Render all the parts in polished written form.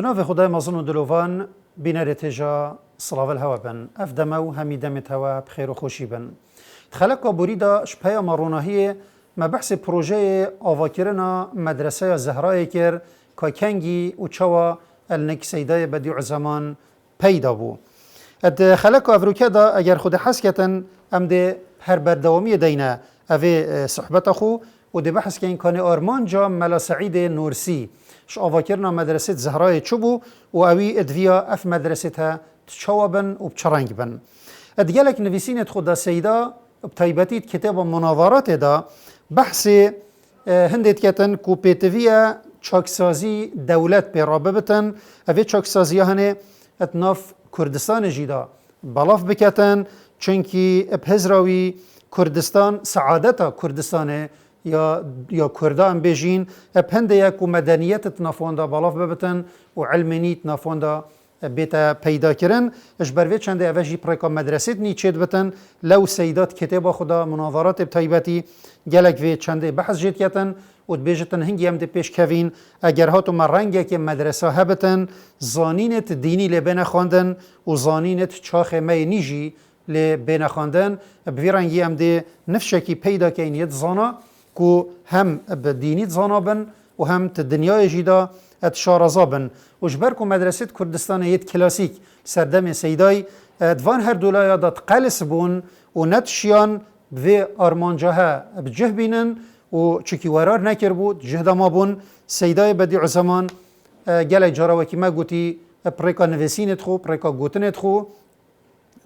بناف خدای مازن و دلوان بینرت جا صلاة الهوا بن افدمو همی دمت هوا بخیر و خوشی بن خلق بوریدا شپایا ماروناهی ما بحث پروژه آواکرنا مدرسه زهرای کر که کنگی و چوا النک سیدای بدیع زمان پیدا بو اد خلق افروکه دا اگر خود حس کتن ام ده هر بردوامی دینا اوه صحبت خو و ده بحث که این کانه آرمان جا ملا سعید نورسی ش آواکرنا مدرسه زهرای چوبو و اوی ادویا اف مدرسه تا تشوا بن و بچرنگ بن ادگلک نویسینت خود سیدا بتایبتیت کتاب مناظرات دا بحث هندت کتن کو پیتویا چاکسازی دولت پی رابطن اوی چاکسازی هنه اتناف کردستان جیدا بلاف بکتن چونکی بهزراوی کردستان سعادتا کردستانه یا کردان بیجین ابهنده یک و مدنیت نافوندا بالاف ببتن و علمینیت نافوندا بیتا پیدا کرن اش بروی چنده اوشی پریکا مدرسید نیچید بتن لو سیدات کتاب خدا مناظرات بتایبتی گلک وی چنده بحث جید کتن و بیجتن هنگی هم ده پیش کوین اگر هاتو مرنگه که مدرسه هبتن زانینت دینی لبین خواندن و زانینت چاخ می نیجی لبین خواندن بویرنگی هم ده نفشکی پیدا که این ید زانا کو هم بدینیت زانا بن و هم تدنیای جیدا اتشارزا بن و جبر کو مدرسه کردستان یت کلاسیک سردم سیدای دوان هر دولای داد قلس بون و نتشیان و آرمانجاها بجه بینن و چکی ورار نکر بود جهد ما بون سیدای بدیع زمان گل جارا وکی ما گوتی پریکا نویسینت خو پریکا گوتنت خو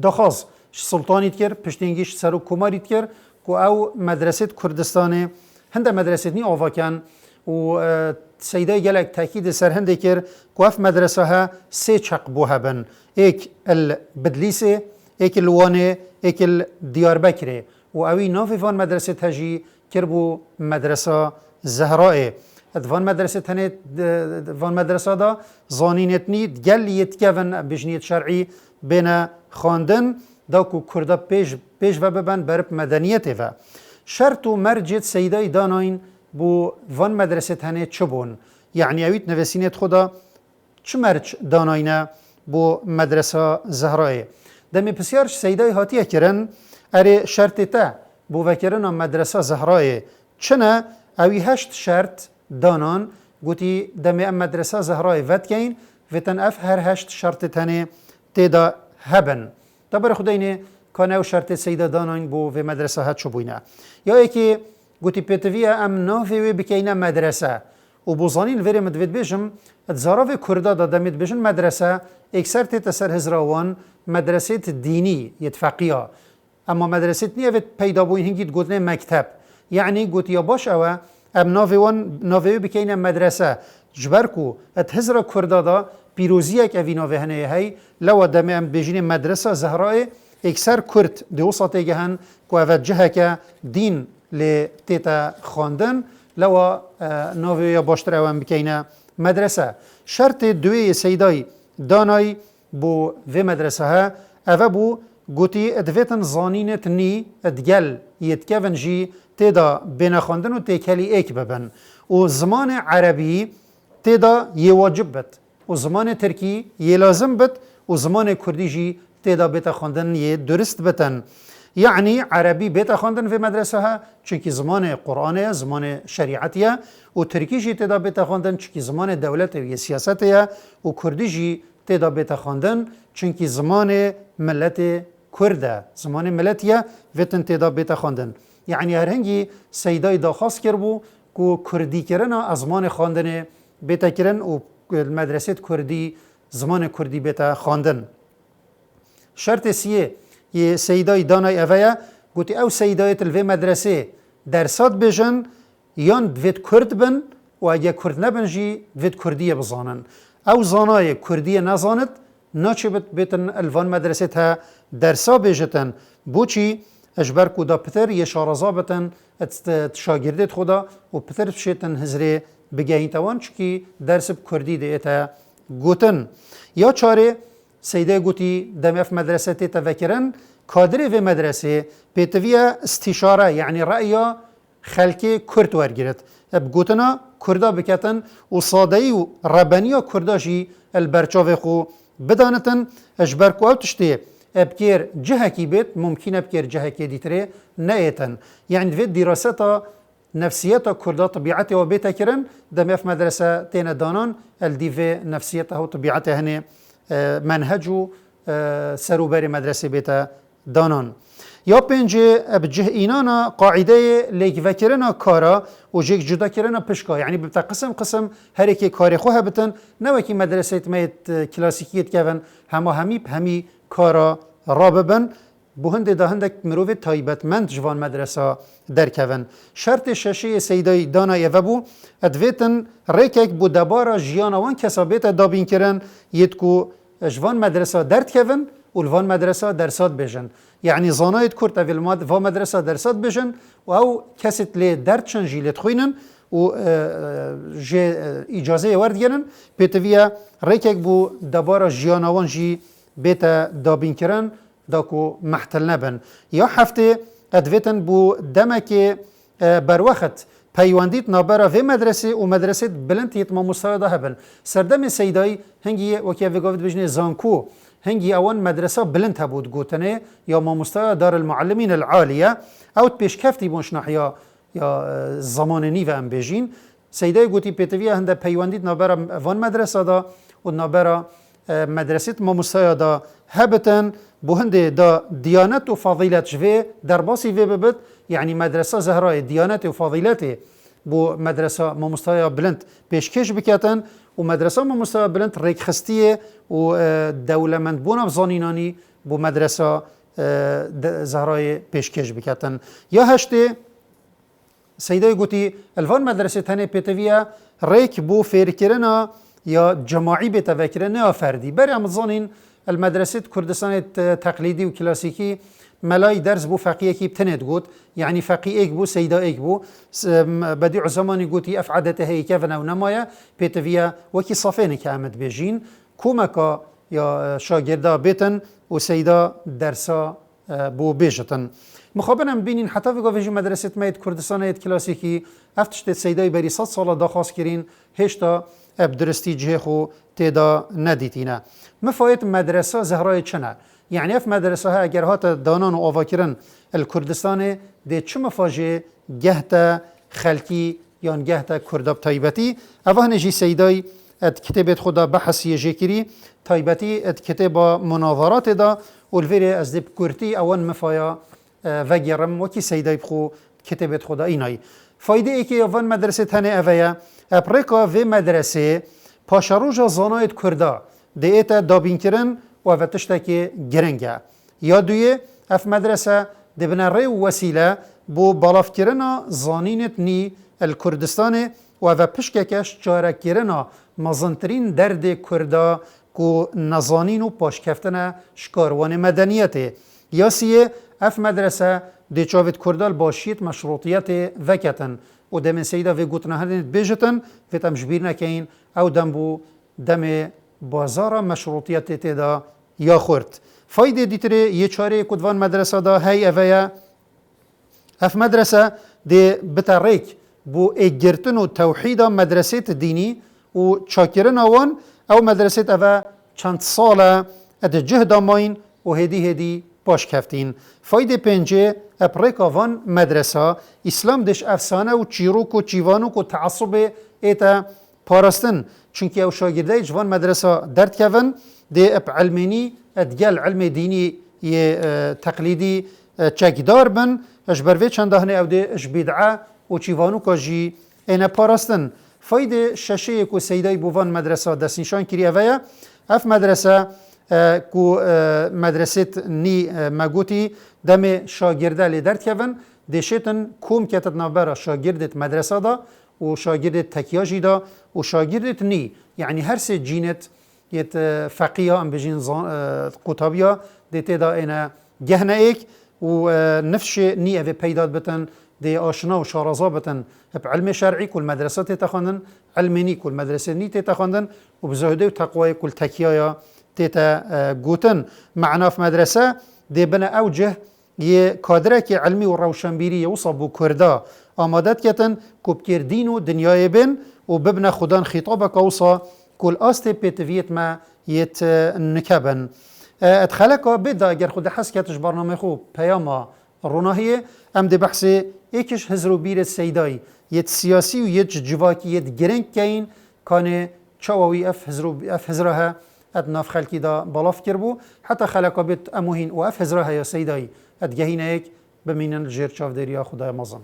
دخواست سلطانیت کر پشتینگیش سر و کماریت کر کو او مدرسه کردستان هنده مدرسه نی آواکن و سیدای گلک تاکید سر هنده کر کو اف مدرسه ها سه چق بوها بن ایک البدلیسه ایک الوانه ایک الدیاربکره و اوی نافی فان مدرسه تجی کربو مدرسه زهرائه ادوان مدرسه تنه وان مدرسه دا زانینت نید گل یتکون بجنیت شرعی بین خواندن دا کو کردا پیش و ببن برب مدنیت و شرط و مرجت سیدای داناین بو وان مدرسه تنه چبون یعنی اویت نویسینت خدا چه مرج داناینه بو مدرسه زهرائه دمی پسیارش سیدای هاتیه کرن اره شرط تا بو وکرنا مدرسه زهرائه چنه اوی 8 شرط دانان گوتی دمی مدرسه زهرائه ود کین وتن اف هر 8 شرط تنه تیدا هبن دبر خداینه کانه و شرط سیدا داناین بو و مدرسه ها چو بوینه یا ایکی گوتی پیتویا ام نافی و بکینه مدرسه و بوزانین وری مدوید بیشم اتزاراو کرده دا دمید بیشن مدرسه اکثر تیتا سر هزراوان مدرسه دینی یتفقیه اما مدرسه نیوید پیدا بوین هنگید گوتنه مکتب یعنی گوتی یا باش اوه ام نافی بکینه مدرسه جبرکو ات هزرا کرده دا پیروزی که اوی نافی هنه هی لو دمی ام بیشین مدرسه زهرائه اکثر کرد دو ساته گهن که اوه جهه که دین لی تیتا خواندن لو نافی یا باشتر اوه بکینه مدرسه شرط دوی سیدای دانای بو و مدرسه ها اوه بو گوتی ادویتن زانینت نی ادگل یتکون جی تیدا بین خواندن و تیکلی ایک ببن و زمان عربی تیدا یه واجب بد و زمان ترکی یه لازم بد و زمان کردی جی تیدا بیتا خواندن یه درست بتن یعنی عربی بیتا خواندن في مدرسه ها چونکی زمان قرآنه زمان شریعتیه و ترکی جی تیدا بیتا خواندن چونکی زمان دولت و سیاستیه و کردی جی تیدا بیتا خواندن چونکی زمان ملت کرده زمان ملتیه ویتن تیدا بیتا خواندن یعنی هر هنگی سیدای داخواست کربو که کردی کرن زمان خواندن بیتا کرن و مدرسه کردی زمان کردی بیتا خواندن شرط سیه یه سیدای دانای اویا گوتی او سیدای تلوی مدرسه درسات بجن یان دوید کرد بن و اگه کرد نبن جی دوید کردیه بزانن او زانای کردیه نزاند ناچه بیتن الوان مدرسه تا درسا بجتن بوچی اجبر کو دا پتر یه شارزا بتن شاگردت خدا و پتر بشیتن هزره بگهین توان چکی درس کردی دیتا گوتن یا چاره سیده گوتی دمف مدرسه تیتا وکرن کادری و مدرسه پیتویا استشاره یعنی رأیا خلکی کرد ورگیرد اب گوتنا کردا بکتن و صادعی و ربانیا کرداشی البرچاو خو بدانتن اجبر کو او تشتی ابکر جهه کی بیت ممکن ابکر جهه کی دیتره نیتن یعنی في دراستا نفسيتها كردا طبيعتها وبيتا كرن دم في مدرسة تينا دانان الديفي نفسيتها وطبيعتها هني منهجو سروبري مدرسة بيتا دانان یا پنجه بجه اینانا قاعده لیک وکرنا کارا و جیک جدا کرنا پشکا یعنی ببتا قسم هر کی کاری خواه بتن نه کی مدرسه میت کلاسیکیت کردن همی کارا راببن بهند دهندک مروف تایبتمند جوان مدرسه درکون شرط ششی سیدای دانا یوبو ادویتن ریکک بو دبارا جیانا وان کسابیت دابین کرن یدکو جوان مدرسه درد کون و الوان مدرسه درسات بجن يعني زانايت كورت في فا مدرسة درسات بجن أو كست لي درتشن جي لتخوينن و جي إجازة ورد جنن بيتفيا ريكك بو دبارا جيانوان جي بيتا دابين كرن داكو محتل نبن يا حفتي ادويتن بو دمك بروخت پیوندیت نابرا في مدرسه و مدرسه بلند يتما مستوى هبن سردم سيداي هنگي وكي وقفت بجني زانكو هنگي اوان مدرسه بلند هبود گوتنه یا ما مستوى دار المعلمين العاليه او پیش کفتی بونش ناحيه یا زمان نیو ام بجین سيداي گوتي بيتويا هنده پیوندیت نابرا وان مدرسه دا و نابرا مدرسه ما مستوى دا هبتن بو هنده دا ديانت و فضيلت شوه در باسی وی ببت يعني مدرسة زهراء ديانته وفضيلته بو مدرسة ما مستوى بلند پیشکش بکتن و مدرسة ما مستوى بلند ریک خستیه و دولمند بونا بزانینانی بو مدرسة زهراء پیشکش بکتن یا هشته سيداي گوتی الوان مدرسة تنه پیتویا ریک بو فیرکرنا یا جماعی بتفکرنا یا فردی بری امزانین المدرسة كردستان تقليدي وكلاسيكي ملاي درس بو فقيه كي بتند قوت يعني فقيه ايك بو سيدا ايك بو بديع زماني قوتي افعدته هي كيفنا ونمايا بيتفيا وكي صافين كامد بيجين كومكا يا شاگردا بيتن وسيدا درسا بو بيجتن مخابنا ببینین حتی وقتی ویژه مدرسه مید کردستان اید کلاسیکی افتشت سیدای بری 100 سال داخواست کرین هشتا ابدرستی جه خو تدا ندیتینه مفاید مدرسه زهرای چنه يعني اف مدرسه ها اگر هات دانان و آواکرن الکردستان ده چه مفاجه جهت خلکی یا جهت کرداب تایبتی اوه نجی سیدای اد کتابت خدا بحثی جکری تایبتی اد کتاب مناظرات دا والفيري از دب كورتي اوان مفايا وگرم وكي سيداي بخو كتابت خدا ايناي فايده ايكي اوان مدرسه هنه اويا ابريكا في مدرسه پاشاروجا زانايت كردا ديتا دابين كرن و تشتكي گرنگه یا دوی اف مدرسه دبنا ری وسیله بو بالاف کرنا زانینت نی الکردستان و پشککش چارک کرنا مزنترین درد کردا کو نزانین و پاشکفتن شکاروان مدنیته یا سیه اف مدرسه دی چاوید کردال باشید مشروطیت وکتن و دم سیده و گوتنه هردینت بیجتن و تمجبیر نکین او دم بو دم بازار مشروطیت تدا یا خورد فایده دیتره یه چاره کدوان مدرسه دا هی اویا اف مدرسه دی بتریک بو اگرتن و توحید مدرسه دینی و چاکرن آوان او مدرسه اوه چند ساله اد جهد ماین و هدی باش کفتین فایده پنجه اپریک آوان مدرسه اسلام دش افسانه و چیروک و چیوانوک و تعصب ایتا پارستن چونکه او شاگرده جوان مدرسه درد کون دی اپ علمینی ادگل علم دینی تقلیدی چکدار بن اجبروی چند هنه او دی اش بدعه و چیوانو کاجی اینا پارستن فایده ششه کو سیدای بوان مدرسه دست نشان کری اویا اف مدرسه کو مدرسه نی مگوتی دم شاگرده لی درد کون دیشتن کوم کتت نابرا شاگردت مدرسه دا و شاگردت تکیاجی دا و شاگردت نی یعنی هر سه جینت یت فقیه ام بجین قطابیا دیت دا اینا گهنه ایک و نفش نی اوی پیداد بتن دی آشنا و شارزا بتن اب علم شرعی کل مدرسه تتخواندن علم نی کل مدرسه نی تتخواندن و بزهده و تقوی کل تکیایا تتا گوتن معنا في مدرسه دی بنا اوجه یه کادره که علمی و روشنبیری یوصب و کردا آمادت کتن کبکر دین و دنیای بین و ببنا خودان خطابه کوصا كل آسته بيتفيت ما يت نكبن ادخلك بدا اگر خود حس کتش برنامه خوب پیاما روناهیه ام ده بحث ایکش هزرو بیر سیدای یت سیاسی و یت جواکی یت گرنگ کین کانه چاوی اف هزرها اد ناف خلکی دا بالاف کربو حتی خلقا بیت اموهین و اف هزرها یا سیدای اد گهینه ایک بمینن جیر چاودریا خدای مازن